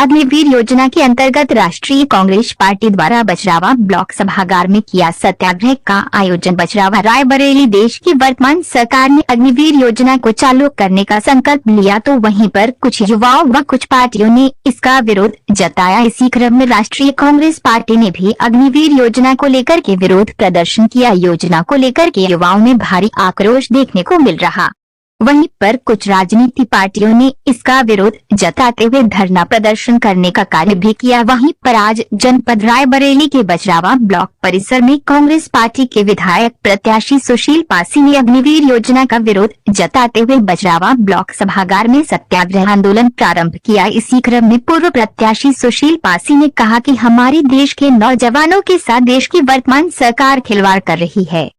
अग्निवीर योजना के अंतर्गत राष्ट्रीय कांग्रेस पार्टी द्वारा बछरावा ब्लॉक सभागार में किया सत्याग्रह का आयोजन। बछरावा रायबरेली देश की वर्तमान सरकार ने अग्निवीर योजना को चालू करने का संकल्प लिया तो वहीं पर कुछ युवाओं व कुछ पार्टियों ने इसका विरोध जताया। इसी क्रम में राष्ट्रीय कांग्रेस पार्टी ने भी अग्निवीर योजना को लेकर के विरोध प्रदर्शन किया। योजना को लेकर के युवाओं में भारी आक्रोश देखने को मिल रहा। वहीं पर कुछ राजनीतिक पार्टियों ने इसका विरोध जताते हुए धरना प्रदर्शन करने का कार्य भी किया। वहीं पर आज जनपद रायबरेली के बछरावा ब्लॉक परिसर में कांग्रेस पार्टी के विधायक प्रत्याशी सुशील पासी ने अग्निवीर योजना का विरोध जताते हुए बछरावा ब्लॉक सभागार में सत्याग्रह आंदोलन प्रारंभ किया। इसी क्रम में पूर्व प्रत्याशी सुशील पासी ने कहा कि हमारे देश के नौजवानों के साथ देश की वर्तमान सरकार खिलवाड़ कर रही है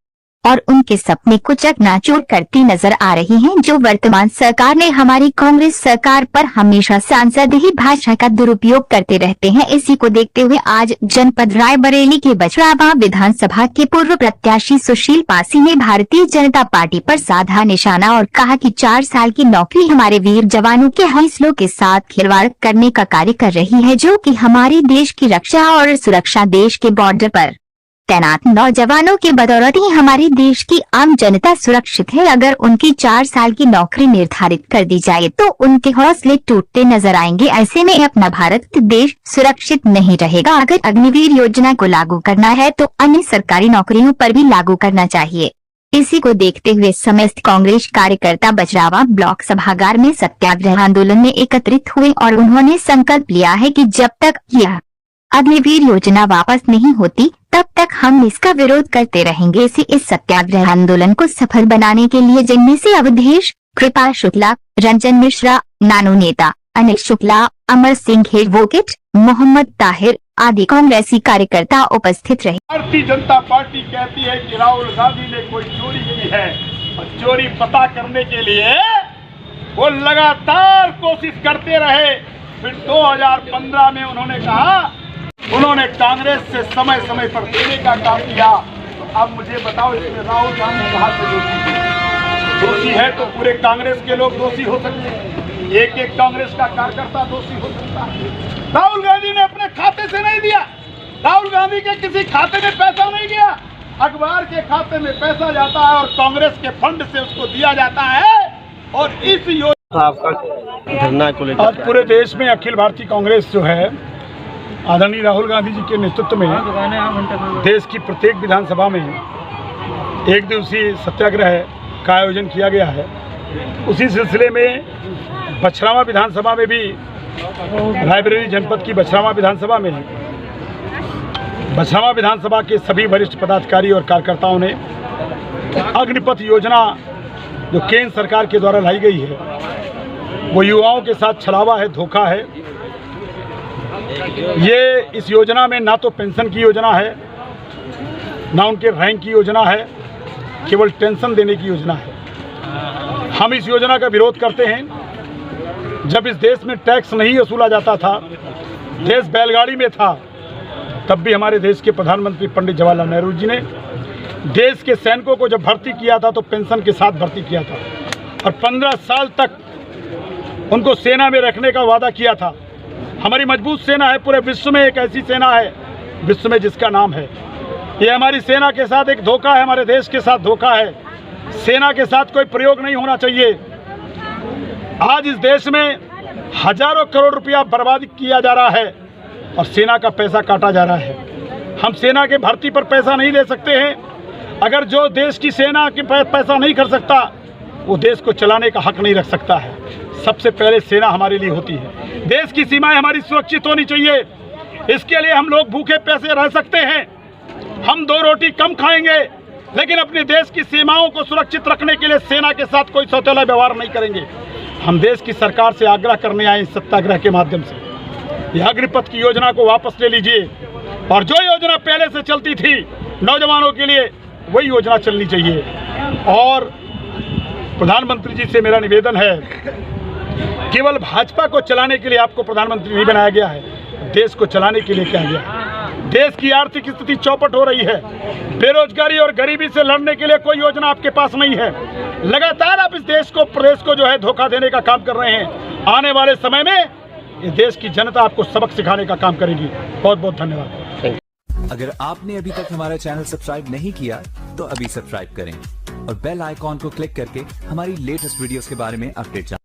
और उनके सपने को चकनाचूर करती नजर आ रही है। जो वर्तमान सरकार ने हमारी कांग्रेस सरकार पर हमेशा सांसदीय भाषा का दुरुपयोग करते रहते हैं। इसी को देखते हुए आज जनपद रायबरेली के बछरावा विधानसभा के पूर्व प्रत्याशी सुशील पासी ने भारतीय जनता पार्टी पर साधा निशाना और कहा कि 4 साल की नौकरी हमारे वीर जवानों के हौसलों के साथ खिलवाड़ करने का कार्य कर रही है, जो कि हमारे देश की रक्षा और सुरक्षा, देश के बॉर्डर पर तैनात नौजवानों के बदौलत ही हमारे देश की आम जनता सुरक्षित है। अगर उनकी 4 साल की नौकरी निर्धारित कर दी जाए तो उनके हौसले टूटते नजर आएंगे। ऐसे में अपना भारत देश सुरक्षित नहीं रहेगा। अगर अग्निवीर योजना को लागू करना है तो अन्य सरकारी नौकरियों पर भी लागू करना चाहिए। इसी को देखते हुए समस्त कांग्रेस कार्यकर्ता बछरावा ब्लॉक सभागार में सत्याग्रह आंदोलन में एकत्रित हुए और उन्होंने संकल्प लिया है कि जब तक यह अग्निवीर योजना वापस नहीं होती तब तक हम इसका विरोध करते रहेंगे। इस सत्याग्रह आंदोलन को सफल बनाने के लिए जिनमें से अवधेश, कृपा शुक्ला, रंजन मिश्रा, नानू नेता, अनिल शुक्ला, अमर सिंह एडवोकेट, मोहम्मद ताहिर आदि कांग्रेसी कार्यकर्ता उपस्थित रहे। भारतीय जनता पार्टी कहती है कि राहुल गांधी ने कोई चोरी की है और चोरी पता करने के लिए वो लगातार कोशिश करते रहे। फिर 2015 में उन्होंने कहा, उन्होंने कांग्रेस से समय समय पर देने का काम किया। तो अब मुझे बताओ, इसमें राहुल गांधी कहाँ से दोषी है? तो पूरे कांग्रेस के लोग दोषी हो सकते हैं, एक एक कांग्रेस का कार्यकर्ता दोषी हो सकता है। राहुल गांधी ने अपने खाते से नहीं दिया, राहुल गांधी के किसी खाते में पैसा नहीं गया, अखबार के खाते में पैसा जाता है और कांग्रेस के फंड से उसको दिया जाता है। और इस योजना धरना को लेकर आज पूरे देश में अखिल भारतीय कांग्रेस जो है आदरणीय राहुल गांधी जी के नेतृत्व में देश की प्रत्येक विधानसभा में एक दिवसीय सत्याग्रह का आयोजन किया गया है। उसी सिलसिले में बछरावा विधानसभा में भी, रायबरेली जनपद की बछरावा विधानसभा में बछरावा विधानसभा के सभी वरिष्ठ पदाधिकारी और कार्यकर्ताओं ने अग्निपथ योजना जो केंद्र सरकार के द्वारा लाई गई है, वो युवाओं के साथ छलावा है, धोखा है। ये इस योजना में ना तो पेंशन की योजना है, ना उनके रैंक की योजना है, केवल टेंशन देने की योजना है। हम इस योजना का विरोध करते हैं। जब इस देश में टैक्स नहीं वसूला जाता था, देश बैलगाड़ी में था, तब भी हमारे देश के प्रधानमंत्री पंडित जवाहरलाल नेहरू जी ने देश के सैनिकों को जब भर्ती किया था तो पेंशन के साथ भर्ती किया था और 15 साल तक उनको सेना में रखने का वादा किया था। हमारी मजबूत सेना है, पूरे विश्व में एक ऐसी सेना है विश्व में जिसका नाम है। ये हमारी सेना के साथ एक धोखा है, हमारे देश के साथ धोखा है। सेना के साथ कोई प्रयोग नहीं होना चाहिए। आज इस देश में हजारों करोड़ रुपया बर्बाद किया जा रहा है और सेना का पैसा काटा जा रहा है। हम सेना के भर्ती पर पैसा नहीं ले सकते हैं। अगर जो देश की सेना के पैसा नहीं कर सकता, वो देश को चलाने का हक नहीं रख सकता है। सबसे पहले सेना हमारे लिए होती है। देश की सीमाएं हमारी सुरक्षित होनी चाहिए। इसके लिए हम लोग भूखे प्यासे रह सकते हैं, हम 2 रोटी कम खाएंगे, लेकिन अपने देश की सीमाओं को सुरक्षित रखने के लिए सेना के साथ कोई सौतेला व्यवहार नहीं करेंगे। हम देश की सरकार से आग्रह करने आए इस सत्याग्रह के माध्यम से, यह अग्निपथ की योजना को वापस ले लीजिए और जो योजना पहले से चलती थी नौजवानों के लिए, वही योजना चलनी चाहिए। और प्रधानमंत्री जी से मेरा निवेदन है, केवल भाजपा को चलाने के लिए आपको प्रधानमंत्री नहीं बनाया गया है, देश को चलाने के लिए किया गया है। देश की आर्थिक स्थिति चौपट हो रही है, बेरोजगारी और गरीबी से लड़ने के लिए कोई योजना आपके पास नहीं है। लगातार आप इस देश को, प्रदेश को जो है धोखा देने का काम कर रहे हैं। आने वाले समय में ये देश की जनता आपको सबक सिखाने का काम करेगी। बहुत बहुत धन्यवाद। अगर आपने अभी तक हमारा चैनल सब्सक्राइब नहीं किया तो अभी सब्सक्राइब करें और बेल आइकॉन को क्लिक करके हमारी लेटेस्ट वीडियोस के बारे में अपडेट जानें।